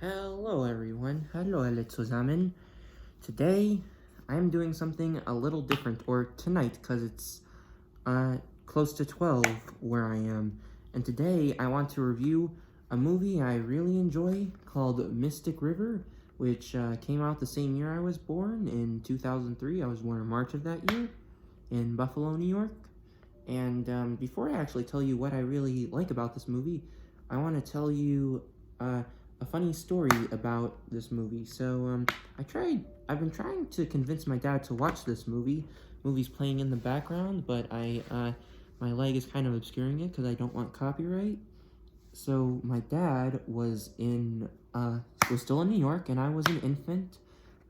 Hello everyone, hallo alle zusammen. Today, I'm doing something a little different, or tonight, because it's close to 12 where I am. And today, I want to review a movie I really enjoy called Mystic River, which came out the same year I was born, in 2003. I was born in March of that year, in Buffalo, New York. And before I actually tell you what I really like about this movie, I want to tell you a funny story about this movie. So I've been trying to convince my dad to watch this movie. Movie's playing in the background, but my leg is kind of obscuring it because I don't want copyright. So my dad was still in New York, and I was an infant,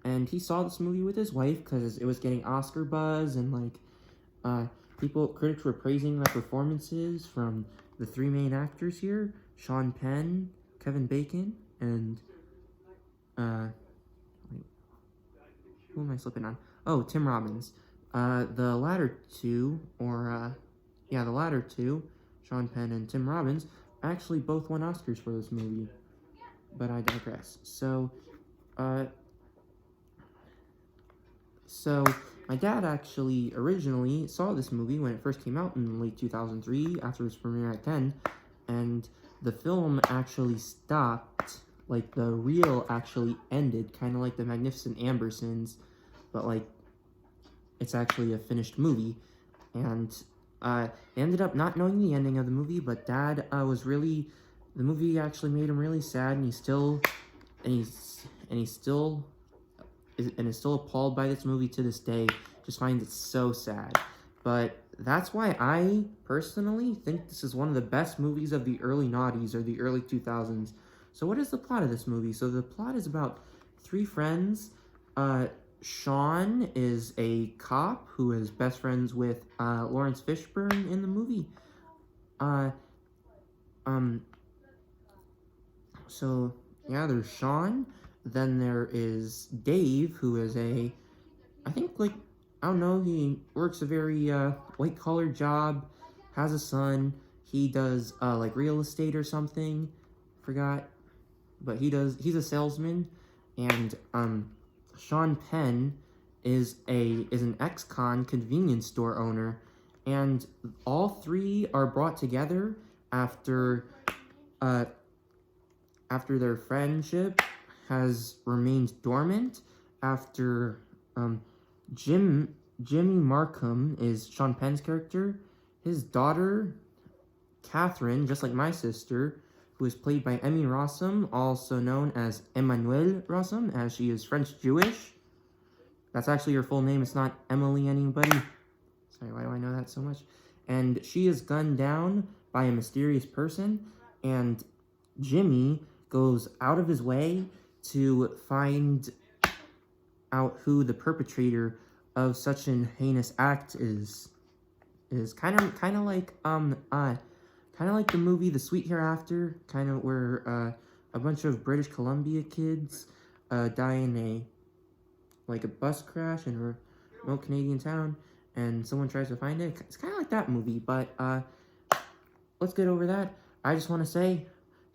and he saw this movie with his wife because it was getting Oscar buzz, and critics were praising the performances from the three main actors here: Sean Penn, Kevin Bacon, and wait, who am I slipping on? Oh, Tim Robbins. The latter two, Sean Penn and Tim Robbins, actually both won Oscars for this movie. But I digress. So my dad actually originally saw this movie when it first came out in late 2003 after its premiere at 10, and the film actually stopped, like the reel actually ended, kind of like the Magnificent Ambersons, but like it's actually a finished movie. And they ended up not knowing the ending of the movie, but Dad the movie actually made him really sad, and he's still appalled by this movie to this day. Just finds it so sad. But that's why I personally think this is one of the best movies of the early noughties or the early 2000s. So what is the plot of this movie? So the plot is about three friends. Sean is a cop who is best friends with Lawrence Fishburne in the movie. So yeah, there's Sean. Then there is Dave, who is he works a very white-collar job, has a son. He does like real estate or something, forgot, but he's a salesman. And Sean Penn is an ex-con convenience store owner, and all three are brought together after their friendship has remained dormant after Jimmy Markham is Sean Penn's character. His daughter, Catherine, just like my sister, who is played by Emmy Rossum, also known as Emmanuelle Rossum, as she is French-Jewish. That's actually her full name. It's not Emily anybody. Sorry, why do I know that so much? And she is gunned down by a mysterious person, and Jimmy goes out of his way to find out who the perpetrator of such an heinous act is kind of like the movie The Sweet Hereafter, kind of where a bunch of British Columbia kids die in a bus crash in a remote Canadian town, and someone tries to find it. It's kind of like that movie, but let's get over that. I just want to say,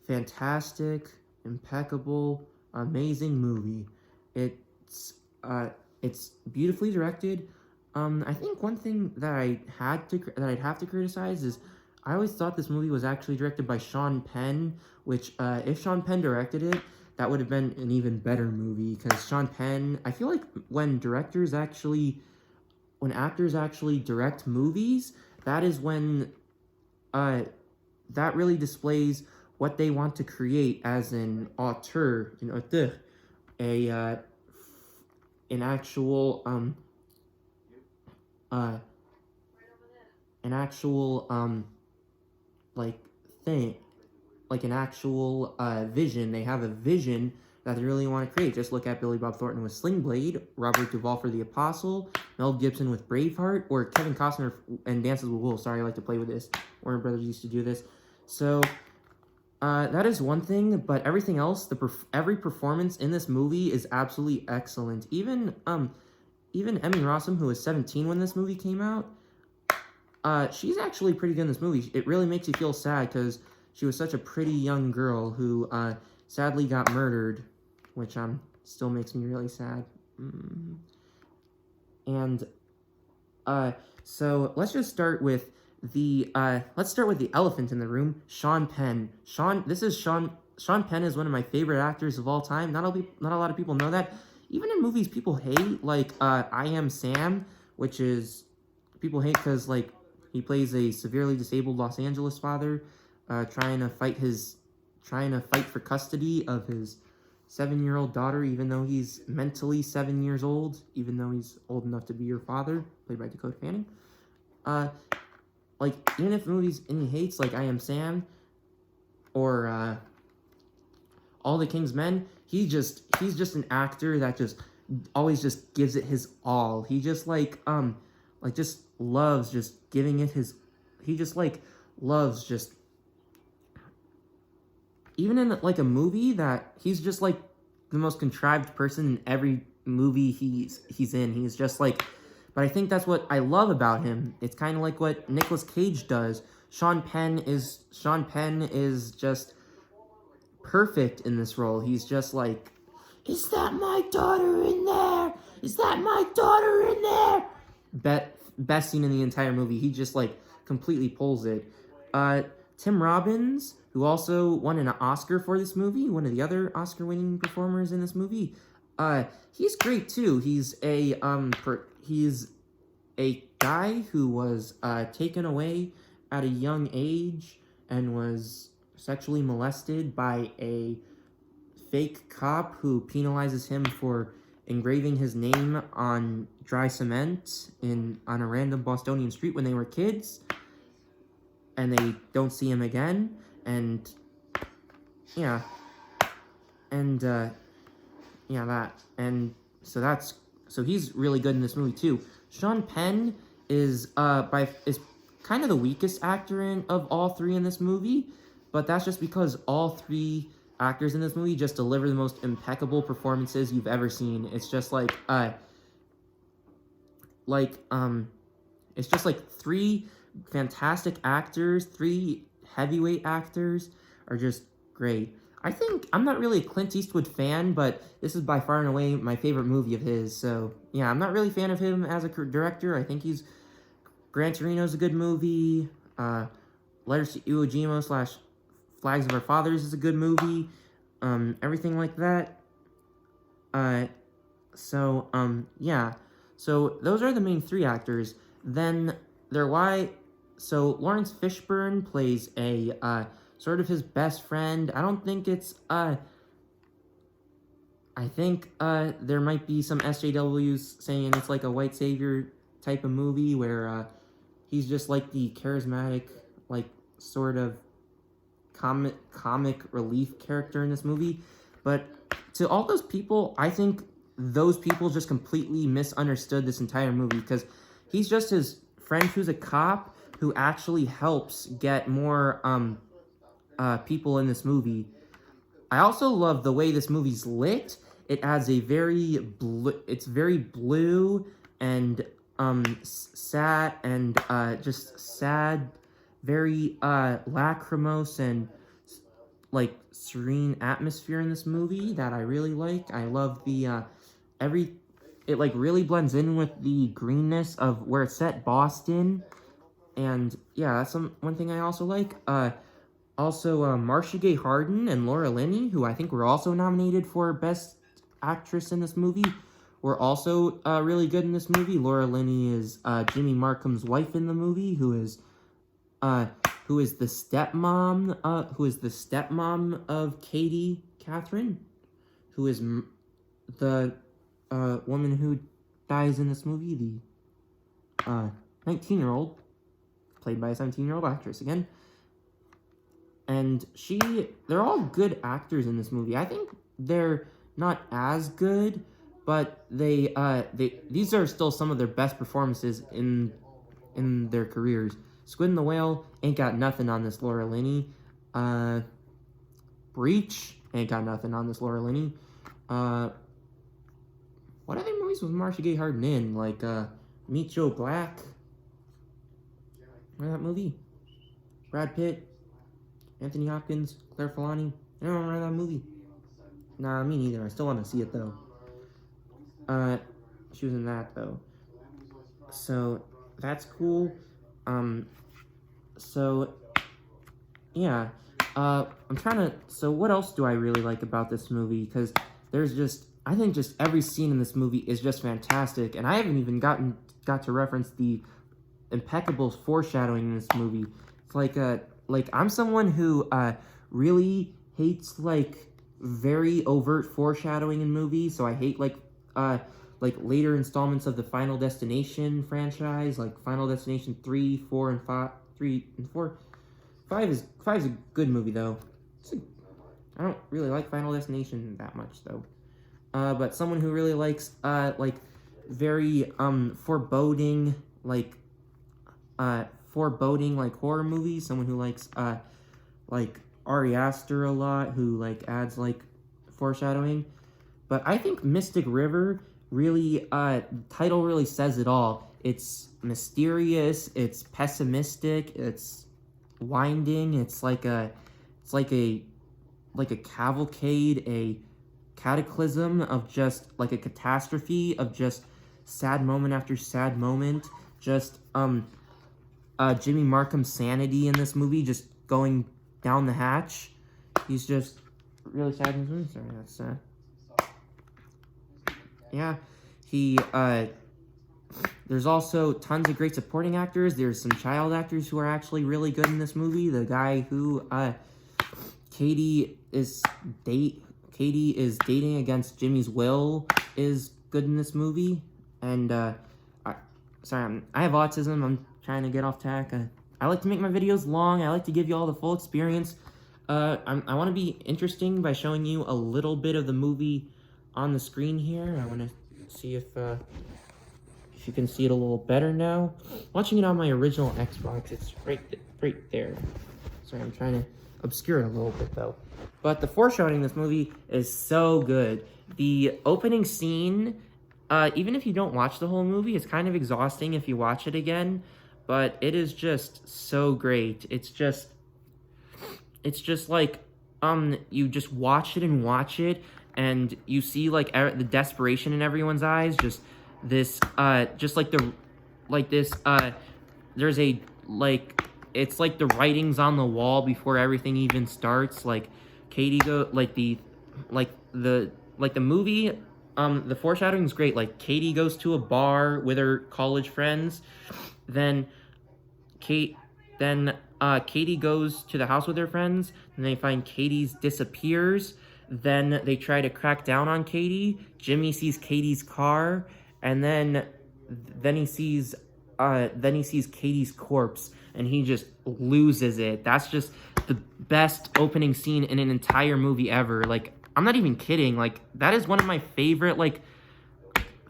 fantastic, impeccable, amazing movie. It's beautifully directed. I think one thing that I'd have to criticize is I always thought this movie was actually directed by Sean Penn, which if Sean Penn directed it, that would have been an even better movie, because Sean Penn, I feel like when actors actually direct movies, that is when that really displays what they want to create as an auteur, an actual vision. They have a vision that they really want to create. Just look at Billy Bob Thornton with Sling Blade, Robert Duvall for The Apostle, Mel Gibson with Braveheart, or Kevin Costner and Dances with Wolves. Sorry, I like to play with this. Warner Brothers used to do this. So that is one thing, but everything else, every performance in this movie is absolutely excellent. Even Emmy Rossum, who was 17 when this movie came out, she's actually pretty good in this movie. It really makes you feel sad because she was such a pretty young girl who sadly got murdered, which still makes me really sad. And so let's just start with the elephant in the room, Sean Penn. Sean Penn is one of my favorite actors of all time. Not a lot of people know that. Even in movies people hate, like I Am Sam, which is people hate because like he plays a severely disabled Los Angeles father, trying to fight for custody of his 7-year-old daughter, even though he's mentally 7 years old, even though he's old enough to be your father, played by Dakota Fanning. Like, even if movies and he hates, like I Am Sam, or All the King's Men, he's just an actor that just always just gives it his all. He just just loves just giving it his. He just loves just. Even in like a movie that he's just like the most contrived person in every movie he's in. He's just like, but I think that's what I love about him. It's kind of like what Nicolas Cage does. Sean Penn is just perfect in this role. He's just like, is that my daughter in there? Is that my daughter in there? Best scene in the entire movie. He just like completely pulls it. Tim Robbins, who also won an Oscar for this movie, one of the other Oscar-winning performers in this movie, he's great too. He's a guy who was taken away at a young age and was sexually molested by a fake cop who penalizes him for engraving his name on dry cement on a random Bostonian street when they were kids. And they don't see him again, and yeah, and so he's really good in this movie too. Sean Penn is kind of the weakest actor of all three in this movie, but that's just because all three actors in this movie just deliver the most impeccable performances you've ever seen. It's just it's just like three fantastic actors, three heavyweight actors are just great. I think I'm not really a Clint Eastwood fan, but this is by far and away my favorite movie of his. So yeah, I'm not really a fan of him as a director. I think Gran Torino's a good movie. Letters to Iwo Jima / Flags of Our Fathers is a good movie. Everything like that. Yeah. So those are the main three actors. Then so Lawrence Fishburne plays a sort of his best friend. I don't think it's I think there might be some SJWs saying it's like a white savior type of movie where he's just like the charismatic, like sort of comic relief character in this movie. But to all those people, I think those people just completely misunderstood this entire movie, because he's just his friend who's a cop who actually helps get more people in this movie. I also love the way this movie's lit. It has a very blue and sad and just sad, very lachrymose and like serene atmosphere in this movie that I really like. I love the it like really blends in with the greenness of where it's set, Boston. And yeah, that's one thing I also like. Also, Marcia Gay Harden and Laura Linney, who I think were also nominated for Best Actress in this movie, were also really good in this movie. Laura Linney is Jimmy Markham's wife in the movie, who is the stepmom of Katie Catherine, who is the woman who dies in this movie, the 19-year-old, played by a 17-year-old actress again. And they're all good actors in this movie. I think they're not as good, but these are still some of their best performances in their careers. Squid and the Whale ain't got nothing on this Laura Linney. Breach ain't got nothing on this Laura Linney. What other movies was Marcia Gay Harden in? Like Meet Joe Black. Remember that movie? Brad Pitt, Anthony Hopkins, Claire Filani. I don't remember that movie. Nah, me neither. I still want to see it though. She was in that though. So that's cool. Um, so yeah. I'm trying to. So what else do I really like about this movie? Because there's just, I think just every scene in this movie is just fantastic, and I haven't even got to reference the impeccable foreshadowing in this movie. It's like I'm someone who really hates like very overt foreshadowing in movies. So I hate like later installments of the Final Destination franchise, like Final Destination 3, 4, and 5, 3 and 4. Five is a good movie though. I don't really like Final Destination that much though. But someone who really likes like very foreboding like horror movies. Someone who likes like Ari Aster a lot, who like adds like foreshadowing. But I think Mystic River really the title really says it all. It's mysterious, it's pessimistic, it's winding, it's like a cavalcade, a cataclysm of just like a catastrophe of just sad moment after sad moment. Just Jimmy Markham's sanity in this movie just going down the hatch. He's just really sad in this movie. Sorry, that's yeah. He there's also tons of great supporting actors. There's some child actors who are actually really good in this movie. The guy who Katie is dating against Jimmy's will is good in this movie. And I have autism. I'm trying to get off tack. I like to make my videos long. I like to give you all the full experience. I want to be interesting by showing you a little bit of the movie on the screen here. I want to see if you can see it a little better now. Watching it on my original Xbox, it's right there. Sorry, I'm trying to obscure it a little bit though. But the foreshadowing in this movie is so good. The opening scene, even if you don't watch the whole movie, it's kind of exhausting if you watch it again. But it is just so great. It's just like you just watch it, and you see like the desperation in everyone's eyes. Just this there's a like, it's like the writings on the wall before everything even starts. Like Katie the movie, the foreshadowing is great. Like Katie goes to a bar with her college friends, then Katie goes to the house with her friends, and they find Katie's disappears. Then they try to crack down on Katie. Jimmy sees Katie's car, and then he sees Katie's corpse, and he just loses it. That's just the best opening scene in an entire movie ever. Like, I'm not even kidding. Like, that is one of my favorite like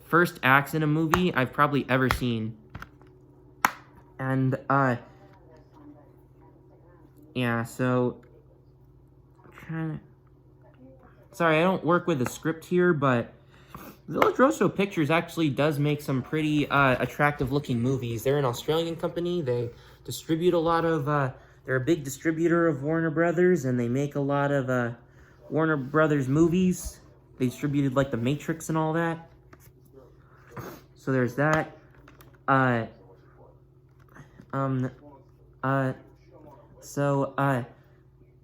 first acts in a movie I've probably ever seen. And yeah, so sorry, I don't work with a script here, but Village Roadshow Pictures actually does make some pretty attractive looking movies. They're an Australian company. They distribute a lot of they're a big distributor of Warner Brothers, and they make a lot of Warner Brothers movies. They distributed like The Matrix and all that. So there's that. So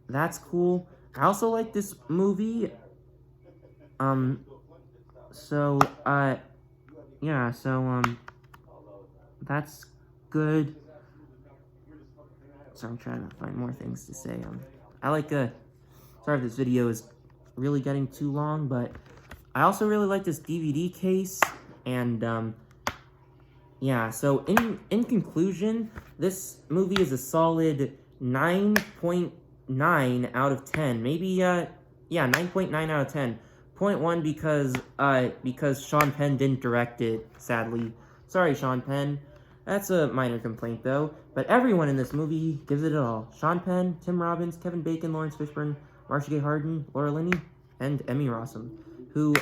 that's cool. I also like this movie. Yeah, so that's good. So I'm trying to find more things to say. Sorry if this video is really getting too long, but I also really like this DVD case. And yeah, so in conclusion, this movie is a solid 9.9 out of 10. Maybe yeah, 9.9 out of 10. 0.1 because Sean Penn didn't direct it, sadly. Sorry, Sean Penn. That's a minor complaint, though. But everyone in this movie gives it all. Sean Penn, Tim Robbins, Kevin Bacon, Lawrence Fishburne, Marcia Gay Harden, Laura Linney, and Emmy Rossum. Who,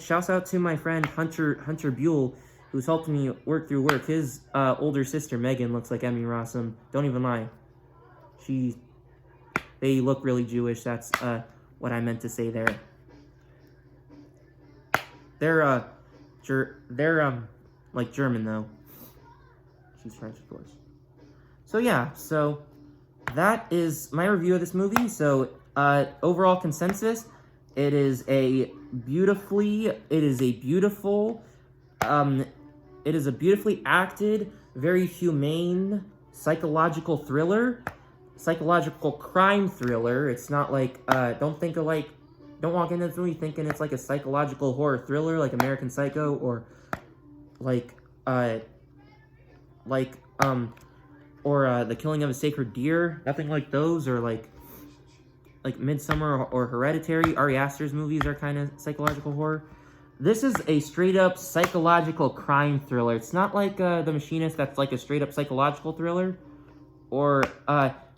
shouts out to my friend Hunter Buell, who's helped me work through work. His older sister, Megan, looks like Emmy Rossum. Don't even lie. They look really Jewish. That's what I meant to say there. they're like German though. She's French, of course. So yeah, so that is my review of this movie. So overall consensus, it is a beautifully acted, very humane psychological crime thriller. It's not like don't walk into this movie thinking it's like a psychological horror thriller like American Psycho or like The Killing of a Sacred Deer. Nothing like those, or like Midsummer or Hereditary. Ari Aster's movies are kind of psychological horror. This is a straight-up psychological crime thriller. It's not like The Machinist, that's like a straight-up psychological thriller. Or,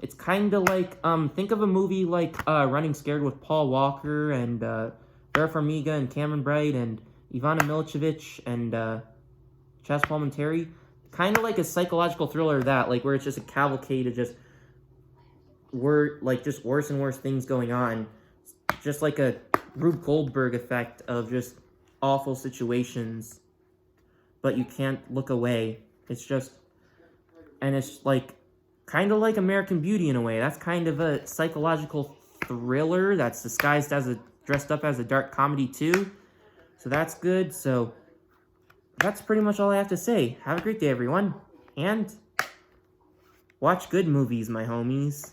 it's kind of like, think of a movie like Running Scared with Paul Walker and Vera Farmiga and Cameron Bright and Ivana Milicevic and Chaz Palminteri. Kind of like a psychological thriller where it's just a cavalcade of just worse and worse things going on. Just like a Rube Goldberg effect of just awful situations, but you can't look away. It's like kind of like American Beauty in a way. That's kind of a psychological thriller that's dressed up as a dark comedy too. So that's good. So that's pretty much all I have to say. Have a great day, everyone, and watch good movies, my homies.